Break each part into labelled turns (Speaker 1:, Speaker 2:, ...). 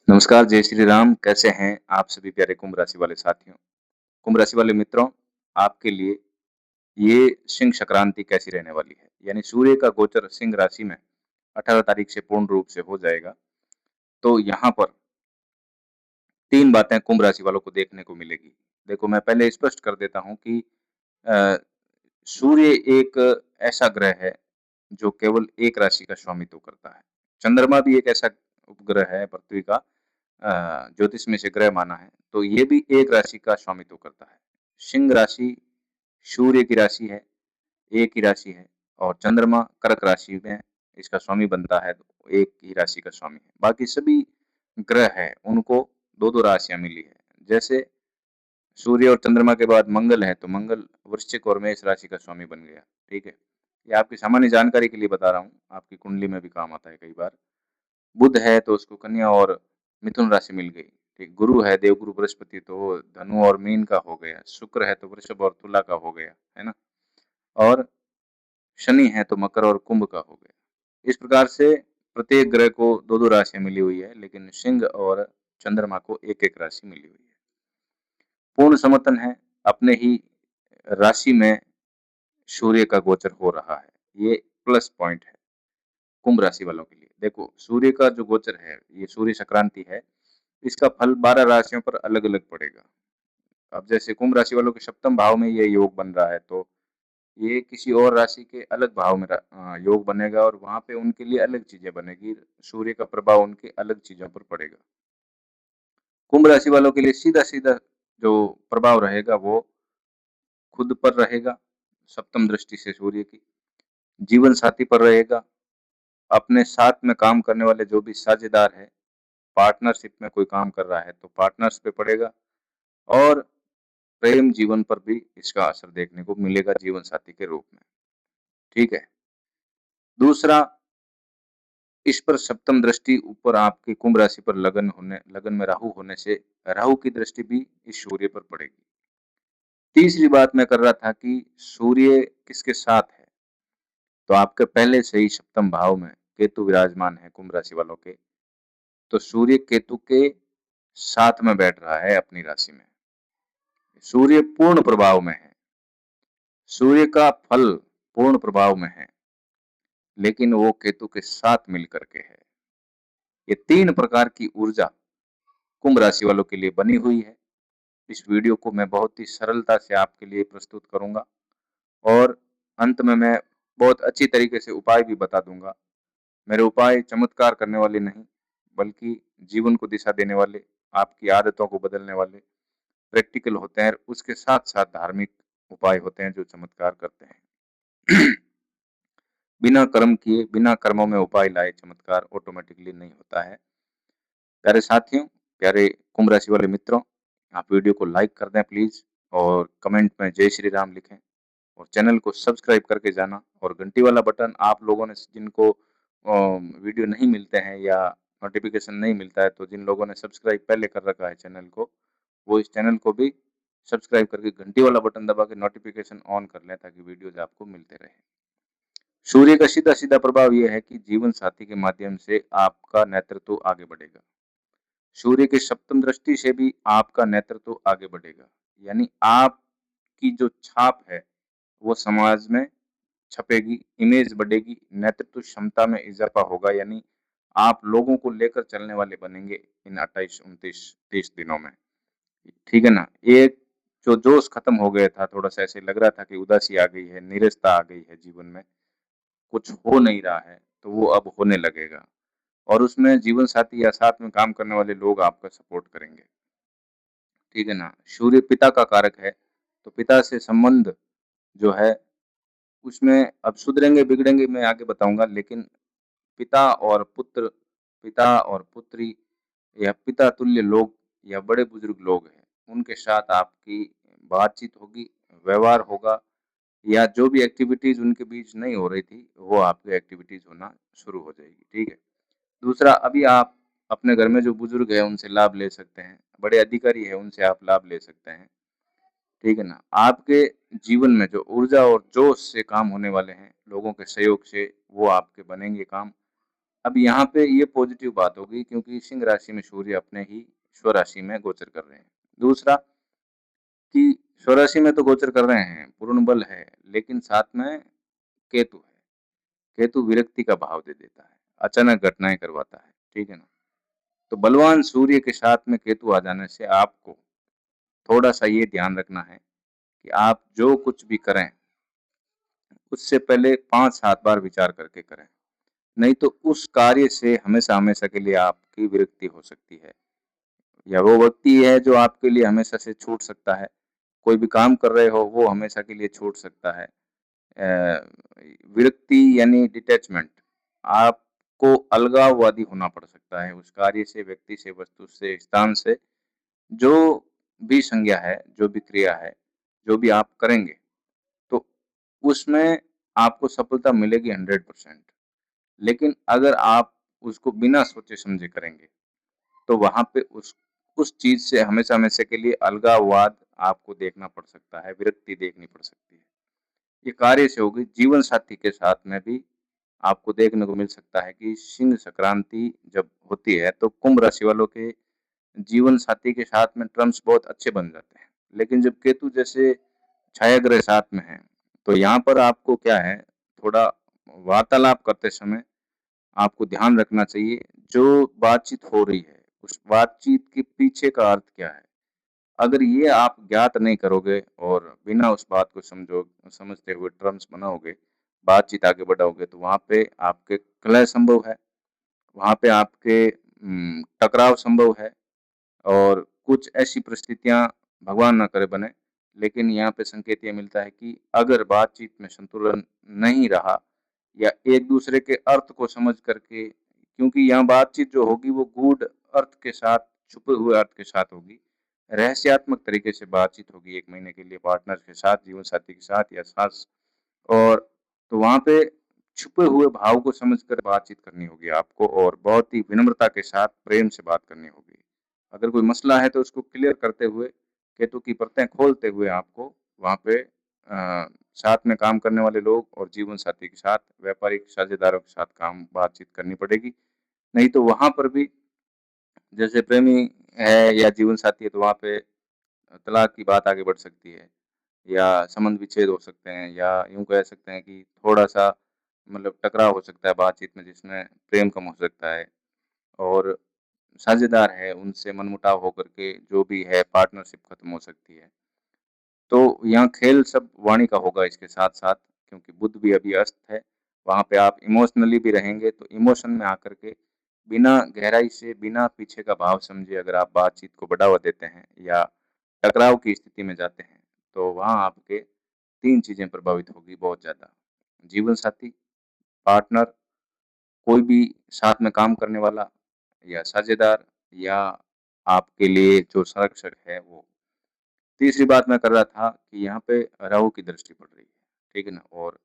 Speaker 1: नमस्कार, जय श्री राम। कैसे हैं आप सभी प्यारे कुंभ राशि वाले साथियों? कुंभ राशि वाले मित्रों, आपके लिए ये सिंह संक्रांति कैसी रहने वाली है? यानी सूर्य का गोचर सिंह राशि में 18 तारीख से पूर्ण रूप से हो जाएगा। तो यहाँ पर 3 बातें कुंभ राशि वालों को देखने को मिलेगी। देखो, मैं पहले स्पष्ट कर देता हूँ कि अ, सूर्य एक ऐसा ग्रह है, जो केवल एक राशि का स्वामित्व करता है। चंद्रमा भी एक ऐसा उपग्रह है पृथ्वी का, ज्योतिष में से ग्रह माना है, तो ये भी एक राशि का स्वामित्व करता है। सिंह राशि सूर्य की राशि है, एक ही राशि है और चंद्रमा कर्क राशि में इसका स्वामी बनता है, तो एक ही राशि का स्वामी है। बाकी सभी ग्रह हैं, उनको 2-2 राशियाँ मिली हैं। जैसे सूर्य और चंद्रमा के बाद मंगल है, तो मंगल वृश्चिक और मेष राशि का स्वामी बन गया, ठीक है? ये आपकी सामान्य जानकारी के लिए बता रहा हूँ, आपकी कुंडली में भी काम आता है कई बार। बुध है तो उसको कन्या और मिथुन राशि मिल गई, ठीक। गुरु है देवगुरु बृहस्पति, तो वो धनु और मीन का हो गया। शुक्र है तो वृषभ और तुला का हो गया, है ना? और शनि है तो मकर और कुंभ का हो गया। इस प्रकार से प्रत्येक ग्रह को 2-2 राशियाँ मिली हुई है, लेकिन सिंह और चंद्रमा को 1-1 राशि मिली हुई है। पूर्ण समर्थन है, अपने ही राशि में सूर्य का गोचर हो रहा है। ये प्लस पॉइंट है कुंभ राशि वालों के लिए। देखो, सूर्य का जो गोचर है, ये सूर्य संक्रांति है, इसका फल 12 राशियों पर अलग-अलग पड़ेगा। अब जैसे कुंभ राशि वालों के सप्तम भाव में ये योग बन रहा है, तो ये किसी और राशि के अलग भाव में योग बनेगा और वहाँ पे उनके लिए अलग चीज़ें बनेगी। सूर्य का प्रभाव उनके अलग चीज़ों पर पड़ेगा। कुंभ राशि वालों के लिए सीधा-सीधा जो प्रभाव रहेगा वो खुद पर रहेगा, सप्तम दृष्टि से सूर्य की। जीवन साथी पर रहेगा, अपने साथ में काम करने वाले जो भी साझेदार हैं, पार्टनरशिप में कोई काम कर रहा है तो पार्टनर्स पे पड़ेगा और प्रेम जीवन पर भी इसका असर देखने को मिलेगा जीवन साथी के रूप में, ठीक है। दूसरा, इस पर सप्तम दृष्टि ऊपर आपकी कुंभ राशि पर लगन में राहु होने से राहु की दृष्टि भी इस सूर्य पर पड़ेगी। तीसरी बात मैं कर रहा था कि सूर्य किसके साथ है, तो आपके पहले से ही सप्तम भाव में केतु विराजमान है कुंभ राशि वालों के, तो सूर्य केतु के साथ में बैठ रहा है अपनी राशि में। सूर्य पूर्ण प्रभाव में है, सूर्य का फल पूर्ण प्रभाव में है, लेकिन वो केतु के साथ मिल करके है। ये 3 प्रकार की ऊर्जा कुंभ राशि वालों के लिए बनी हुई है। इस वीडियो को मैं बहुत ही सरलता से आपके लिए प्रस्तुत करूँगा और अंत में मैं बहुत अच्छी तरीके से उपाय भी बता दूँगा। मेरे उपाय चमत्कार करने वाले नहीं, बल्कि जीवन को दिशा देने वाले, आपकी आदतों को बदलने वाले, प्रैक्टिकल होते हैं। उसके साथ-साथ धार्मिक उपाय होते हैं जो चमत्कार करते हैं। बिना कर्म किए, बिना कर्मों में उपाय लाए चमत्कार ऑटोमैटिकली नहीं होता है। प्यारे साथियों, प्यारे कुंभ राशि वाले मित्रों, आप वीडियो को लाइक कर दें प्लीज़ और कमेंट में जय श्री राम लिखें और चैनल को सब्सक्राइब करके जाना और घंटी वाला बटन आप लोगों ने जिनको वीडियो नहीं मिलते हैं या नोटिफ़िकेशन नहीं मिलता है, तो जिन लोगों ने सब्सक्राइब पहले कर रखा है चैनल को, वो इस चैनल को भी सब्सक्राइब करके घंटी वाला बटन दबा के नोटिफ़िकेशन ऑन कर लें ताकि वीडियोज़ आपको मिलते रहें। सूर्य का सीधा-सीधा प्रभाव ये है कि जीवन साथी के माध्यम से आपका नेतृत्व आगे बढ़ेगा। सूर्य की सप्तम दृष्टि से भी आपका नेतृत्व आगे बढ़ेगा। यानी आपकी जो छाप है, वो समाज में छपेगी, इमेज बढ़ेगी, नेतृत्व क्षमता में इज़ाफ़ा होगा, यानी आप लोगों को लेकर चलने वाले बनेंगे इन 28, 29, 30 दिनों में। ठीक है ना? एक जो जोश खत्म हो गया था, थोड़ा-सा ऐसे लग रहा था कि उदासी आ गई है, नीरसता आ गई है जीवन में, कुछ हो नहीं रहा है, तो वो अब होने लगेगा और उसमें जीवन साथी या साथ में काम करने वाले लोग आपका सपोर्ट करेंगे। ठीक है ना? सूर्य पिता का कारक है, तो पिता से संबंध जो है उसमें अब सुधरेंगे, बिगड़ेंगे मैं आगे बताऊँगा, लेकिन पिता और पुत्र, पिता और पुत्री या पिता तुल्य लोग या बड़े-बुजुर्ग लोग हैं, उनके साथ आपकी बातचीत होगी, व्यवहार होगा या जो भी एक्टिविटीज़ उनके बीच नहीं हो रही थी, वो आपकी एक्टिविटीज़ होना शुरू हो जाएगी, ठीक है? दूसरा, अभी आप अपने घर में जो बुजुर्ग हैं, उनसे लाभ ले सकते हैं, बड़े अधिकारी हैं, उनसे आप लाभ ले सकते हैं, ठीक है ना? आपके जीवन में जो ऊर्जा और जोश से काम होने वाले हैं, लोगों के सहयोग से, वो आपके बनेंगे काम अब यहाँ पे ये पॉजिटिव बात होगी क्योंकि सिंह राशि में सूर्य अपने ही स्वराशि में गोचर कर रहे हैं। दूसरा कि स्वराशि में तो गोचर कर रहे हैं, पूर्ण बल है, लेकिन साथ में केतु है। केतु विरक्ति का भाव दे देता है, अचानक घटनाएँ करवाता है, ठीक है ना? तो बलवान सूर्य के साथ में केतु आ जाने से आपको थोड़ा-सा ये ध्यान रखना है कि आप जो कुछ भी करें, उससे पहले 5-7 बार विचार करके करें। नहीं तो उस कार्य से हमेशा-हमेशा के लिए आपकी विरक्ति हो सकती है या वो व्यक्ति है जो आपके लिए हमेशा से छूट सकता है। कोई भी काम कर रहे हो, वो हमेशा के लिए छूट सकता है। अ, विरक्ति यानी डिटैचमेंट, आपको अलगाववादी होना पड़ सकता है उस कार्य से, व्यक्ति से, वस्तु से, स्थान से। जो भी संज्ञा है, जो भी क्रिया है, जो भी आप करेंगे, तो उसमें आपको सफलता मिलेगी 100%। लेकिन अगर आप उसको बिना सोचे-समझे करेंगे, तो वहाँ पे उस चीज़ से हमेशा-हमेशा के लिए अलगाववाद आपको देखना पड़ सकता है, विरक्ति देखनी पड़ सकती है। ये कार्य से होगी, जीवन साथी के साथ में भी आपको देखने को मिल सकता है कि सिंह संक्रांति जब होती है, तो कुंभ राशि वालों के जीवन साथी के साथ में टर्म्स बहुत अच्छे बन जाते हैं। लेकिन जब केतु जैसे छाया ग्रह साथ में हैं, तो यहाँ पर आपको क्या है, थोड़ा वार्तालाप करते समय आपको ध्यान रखना चाहिए, जो बातचीत हो रही है, उस बातचीत के पीछे का अर्थ क्या है? अगर ये आप ज्ञात नहीं करोगे और बिना उस बात को समझते हुए टर्म्स बनाओगे, बातचीत आगे बढ़ाओगे, तो वहाँ पे आपके कलह संभव है, वहाँ पे आपके टकराव संभव है और कुछ ऐसी परिस्थितियाँ भगवान ना करे बने, लेकिन यहाँ पे संकेत ये मिलता है कि अगर बातचीत में संतुलन नहीं रहा या एक-दूसरे के अर्थ को समझ करके क्योंकि यहाँ बातचीत जो होगी वो गूढ़ अर्थ के साथ, छुपे हुए अर्थ के साथ होगी। रहस्यात्मक तरीके से बातचीत होगी 1 महीने के लिए पार्टनर के साथ, जीवनसाथी के साथ या सास और तो वहाँ पे छुपे हुए भाव को समझकर बातचीत करनी होगी आपको और बहुत ही विनम्रता के साथ प्रेम से बात करनी होगी। अगर कोई मसला है तो उसको क्लियर करते हुए, केतु की परतें खोलते हुए आपको वहाँ पे साथ में काम करने वाले लोग और जीवन साथी के साथ, व्यापारिक साझेदारों के साथ काम बातचीत करनी पड़ेगी। नहीं तो वहाँ पर भी जैसे प्रेमी है या जीवन साथी है तो वहाँ पे तलाक की बात आगे बढ़ सकती है या संबंध विच्छेद हो सकते हैं या यूँ कह सकते हैं कि थोड़ा-सा मतलब टकराव हो सकता है बातचीत में जिसमें प्रेम कम हो सकता है और साझेदार है उनसे मनमुटाव होकर के जो भी है पार्टनरशिप खत्म हो सकती है। तो यहाँ खेल सब वाणी का होगा इसके साथ-साथ क्योंकि बुध भी अभी अस्त है, वहाँ पे आप इमोशनली भी रहेंगे तो इमोशन में आकर के बिना गहराई से, बिना पीछे का भाव समझे अगर आप बातचीत को बढ़ावा देते हैं या टकराव की स्थिति में जाते हैं, तो वहाँ आपके 3 चीज़ें प्रभावित होगी बहुत ज़्यादा। जीवन साथी, पार्टनर, कोई भी साथ में काम करने वाला या साझेदार या आपके लिए जो संरक्षक है वो। तीसरी बात मैं कर रहा था कि यहाँ पे राहु की दृष्टि पड़ रही है, ठीक है ना? और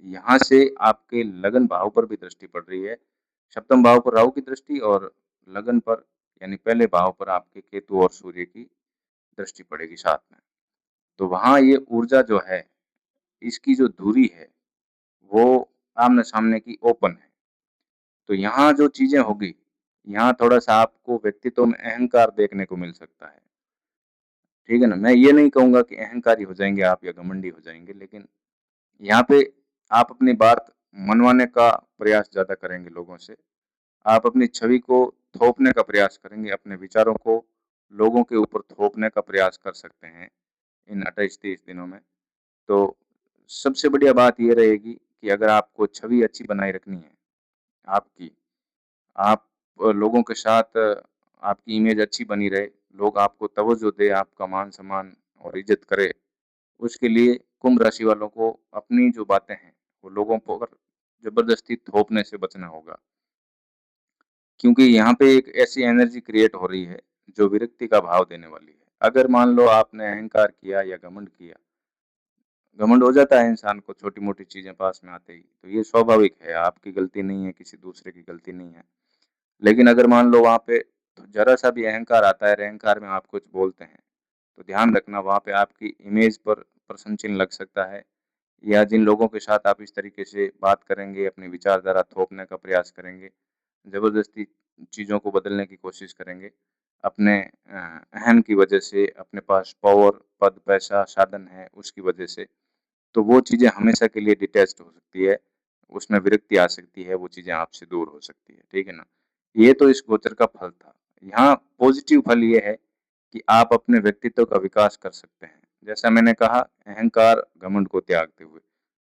Speaker 1: यहाँ से आपके लगन भाव पर भी दृष्टि पड़ रही है। सप्तम भाव पर राहु की दृष्टि और लगन पर यानी पहले भाव पर आपके केतु और सूर्य की दृष्टि पड़ेगी साथ में। तो वहाँ ये ऊर्जा जो है, इसकी जो दूरी है, वो आमने-सामने की ओपन है। तो यहाँ जो चीज़ें होगी, यहाँ थोड़ा-सा आपको व्यक्तित्व में अहंकार देखने को मिल सकता है। ठीक है ना? मैं ये नहीं कहूँगा कि अहंकारी हो जाएँगे आप या घमंडी हो जाएँगे, लेकिन यहाँ पे आप अपनी बात मनवाने का प्रयास ज़्यादा करेंगे लोगों से। आप अपनी छवि को थोपने का प्रयास करेंगे, अपने विचारों को लोगों के ऊपर थोपने का प्रयास कर सकते हैं, इन 28-30 दिनों में। तो सबसे बढ़िया बात ये रहेगी कि अगर आपको छवि अच्छी बनाए रखनी है आपकी, आप लोगों के साथ आपकी इमेज अच्छी बनी रहे, लोग आपको तवज्जो दें, आपका मान-सम्मान और इज़्ज़त करें, उसके लिए कुंभ राशि वालों को अपनी जो बातें हैं, वो लोगों पर ज़बरदस्ती थोपने से बचना होगा। क्योंकि यहाँ पे एक ऐसी एनर्जी क्रिएट हो रही है, जो विरक्ति का भाव देने वाली है। अगर मान लो आपने अहंकार किया या घमंड किया, घमंड हो जाता है इंसान को छोटी-मोटी चीज़ें पास में आते ही, तो ये स्वाभाविक है, आपकी गलती नहीं है, किसी दूसरे की गलती नहीं है। लेकिन अगर मान लो वहाँ पे ज़रा-सा भी अहंकार आता है और अहंकार में आप कुछ बोलते हैं, तो ध्यान रखना वहाँ पे आपकी इमेज पर प्रश्न चिन्ह लग सकता है या जिन लोगों के साथ आप इस तरीके से बात करेंगे, अपनी विचारधारा थोपने का प्रयास करेंगे, ज़बरदस्ती चीज़ों को बदलने की कोशिश करेंगे, अपने अहम की वजह से, अपने पास पावर, पद, पैसा, साधन है, उसकी वजह से, तो वो चीज़ें हमेशा के लिए डिटैच्ड हो सकती है, उसमें विरक्ति आ सकती है, वो चीज़ें आपसे दूर हो सकती है, ठीक है ना? ये तो इस गोचर का फल था। यहाँ पॉज़िटिव फल ये है कि आप अपने व्यक्तित्व का विकास कर सकते हैं। जैसा मैंने कहा, अहंकार, घमंड को त्यागते हुए।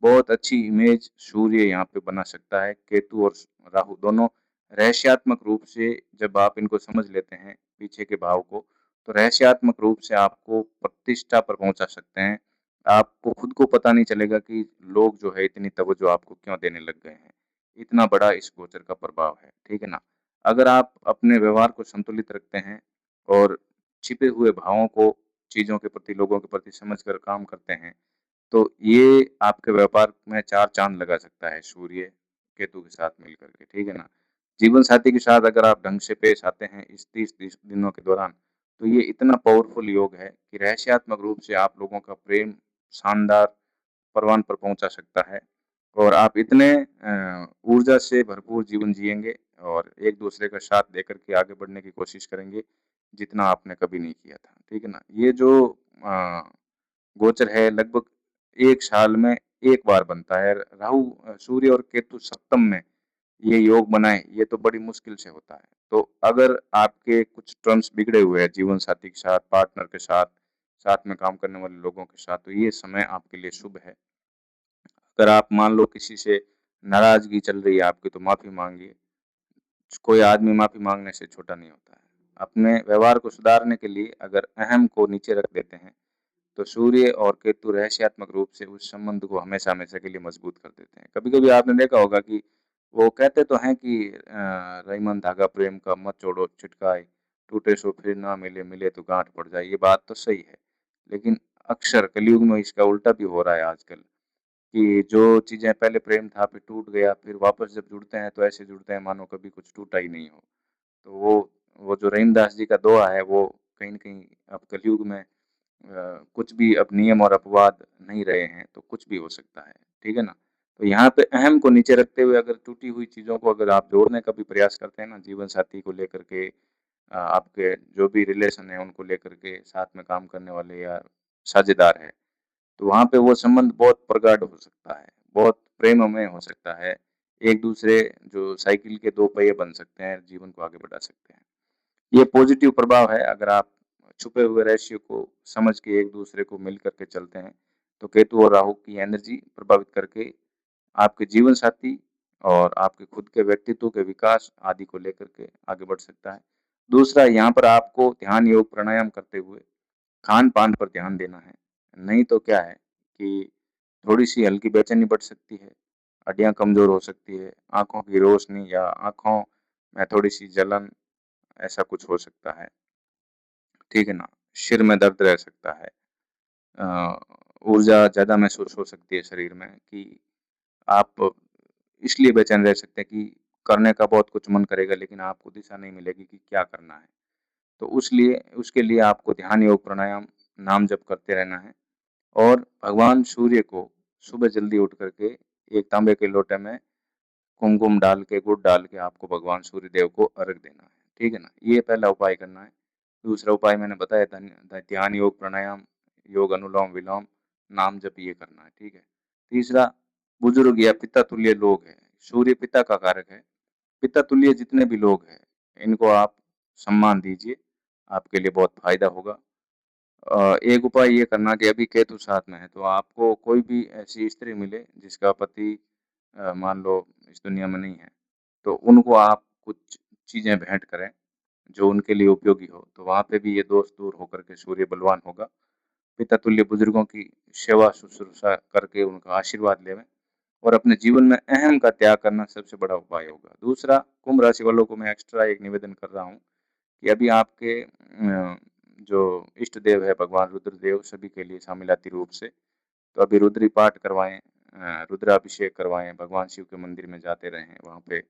Speaker 1: बहुत अच्छी इमेज सूर्य यहाँ पे बना सकता है, केतु और राहु दोनों रहस्यात्मक रूप से जब आप इनको समझ लेते हैं, पीछे के भाव को, तो रहस्यात्मक रूप से आपको प्रतिष्ठा पर पहुँचा सकते हैं। आपको खुद को पता नहीं चलेगा कि लोग जो है इतनी तवज्जो आपको क्यों देने लग गए हैं। इतना बड़ा इस गोचर का प्रभाव है, ठीक है ना? अगर आप अपने व्यवहार को संतुलित रखते हैं और छिपे हुए भावों को चीज़ों के प्रति, लोगों के प्रति समझकर काम करते हैं, तो ये आपके व्यापार में 4 चाँद लगा सकता है सूर्य, केतु के साथ मिल कर के, ठीक है ना? जीवन साथी के साथ अगर आप ढंग से पेश आते हैं इस 30 दिनों के दौरान, तो ये इतना पावरफुल योग है कि रहस्यात्मक रूप से आप लोगों का प्रेम शानदार परवान पर पहुँचा सकता है और आप इतने ऊर्जा से भरपूर जीवन जिएँगे और एक-दूसरे का साथ देकर के आगे बढ़ने की कोशिश करेंगे, जितना आपने कभी नहीं किया था, ठीक है ना? ये जो अ, गोचर है लगभग 1 साल में 1 बार बनता है। राहु सूर्य और केतु सप्तम में ये योग बनाएँ, ये तो बड़ी मुश्किल से होता है। तो अगर आपके कुछ टर्म्स बिगड़े हुए हैं जीवन साथी के साथ, पार्टनर के साथ, साथ में काम करने वाले लोगों के साथ, तो ये समय आपके लिए शुभ है। अगर आप मान लो किसी से नाराज़गी चल रही है आपकी तो माफ़ी माँगिए। कोई आदमी माफ़ी माँगने से छोटा नहीं होता है। अपने व्यवहार को सुधारने के लिए अगर अहम को नीचे रख देते हैं, तो सूर्य और केतु रहस्यात्मक रूप से उस संबंध को हमेशा-हमेशा के लिए मजबूत कर देते हैं। कभी-कभी आपने देखा होगा कि वो कहते तो हैं कि रईमन धागा प्रेम का मत छोड़ो छिटकाए, टूटे सो फिर ना मिले, मिले तो गाँठ पड़ जाए। ये बात तो सही है, लेकिन अक्सर कलयुग में इसका उल्टा भी हो रहा है आजकल। कि जो चीज़ें पहले प्रेम था फिर टूट गया, फिर वापस जब जुड़ते हैं तो ऐसे जुड़ते हैं मानो कभी कुछ टूटा ही नहीं हो। तो वो जो रहीमदास जी का दोहा है वो कहीं न कहीं अब कलयुग में कुछ भी अब नियम और अपवाद नहीं रहे हैं, तो कुछ भी हो सकता है, ठीक है ना? तो यहाँ पे अहम को नीचे रखते हुए अगर टूटी हुई चीज़ों को अगर आप जोड़ने का भी प्रयास करते हैं ना, जीवन साथी को लेकर के आपके जो भी रिलेशन है उनको लेकर के, साथ में काम करने वाले या साझेदार है, तो वहाँ पे वो संबंध बहुत प्रगाढ़ हो सकता है, बहुत प्रेममय हो सकता है। एक-दूसरे जो साइकिल के 2 पहिए बन सकते हैं, जीवन को आगे बढ़ा सकते हैं। ये पॉजिटिव प्रभाव है अगर आप छुपे हुए रहस्य को समझ के एक-दूसरे को मिल कर के चलते हैं, तो केतु और राहु की एनर्जी प्रभावित करके आपके जीवन साथी और आपके खुद के व्यक्तित्व के विकास आदि को लेकर के आगे बढ़ सकता है। दूसरा यहाँ पर आपको ध्यान योग प्राणायाम करते हुए खान-पान पर ध्यान देना है। नहीं तो क्या है कि थोड़ी-सी हल्की बेचैनी बढ़ सकती है, हड्डियाँ कमज़ोर हो सकती है, आँखों की रोशनी या आँखों में थोड़ी-सी जलन, ऐसा कुछ हो सकता है, ठीक है ना? सिर में दर्द रह सकता है। अ, ऊर्जा ज़्यादा महसूस हो सकती है शरीर में कि आप इसलिए बेचैन रह सकते हैं कि करने का बहुत कुछ मन करेगा लेकिन आपको दिशा नहीं मिलेगी कि क्या करना है। तो उसके लिए आपको ध्यान योग प्राणायाम, नाम जप करते रहना है। और भगवान सूर्य को सुबह जल्दी उठ करके एक तांबे के लोटे में कुमकुम डाल के, गुड़ डाल के आपको भगवान सूर्य देव को अर्घ देना है, ठीक है ना? ये पहला उपाय करना है। दूसरा उपाय मैंने बताया ध्यान योग, प्राणायाम, योग अनुलोम-विलोम, नाम जप ये करना है, ठीक है? तीसरा, बुजुर्ग या पिता तुल्य लोग हैं, सूर्य पिता का कारक है। पिता तुल्य जितने भी लोग हैं, इनको आप सम्मान दीजिए, आपके लिए बहुत फ़ायदा होगा। एक उपाय ये करना कि अभी केतु साथ में है, तो आपको कोई भी ऐसी स्त्री मिले जिसका पति मान लो इस दुनिया में नहीं है, तो उनको आप कुछ चीज़ें भेंट करें, जो उनके लिए उपयोगी हो, तो वहाँ पे भी ये दोष दूर होकर के सूर्य बलवान होगा। पिता तुल्य बुजुर्गों की सेवा शुश्रूषा करके उनका आशीर्वाद लेवें और अपने जीवन में अहम का त्याग करना सबसे बड़ा उपाय होगा। दूसरा, कुंभ राशि वालों को मैं एक्स्ट्रा एक निवेदन कर रहा हूँ कि अभी आपके जो इष्ट देव है भगवान रुद्रदेव सभी के लिए शामिलाती रूप से, तो अभी रुद्री पाठ करवाएँ, रुद्राभिषेक करवाएँ, भगवान शिव के मंदिर में जाते रहें, वहाँ पे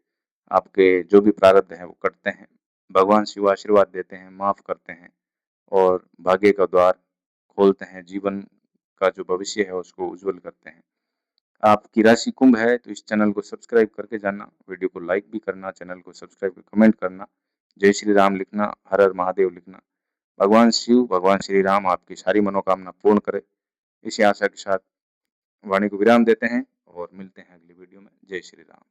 Speaker 1: आपके जो भी प्रारब्ध है वो कटते हैं। भगवान शिव आशीर्वाद देते हैं, माफ़ करते हैं और भाग्य का द्वार खोलते हैं, जीवन का जो भविष्य है उसको उज्ज्वल करते हैं। आपकी राशि कुंभ है तो इस चैनल को सब्सक्राइब करके जाना, वीडियो को लाइक भी करना, चैनल को सब्सक्राइब कमेंट करना, जय श्री राम लिखना, हर हर महादेव लिखना। भगवान शिव, भगवान श्री राम आपकी सारी मनोकामना पूर्ण करे। इसी आशा के साथ वाणी को विराम देते हैं और मिलते हैं अगली वीडियो में। जय श्री राम।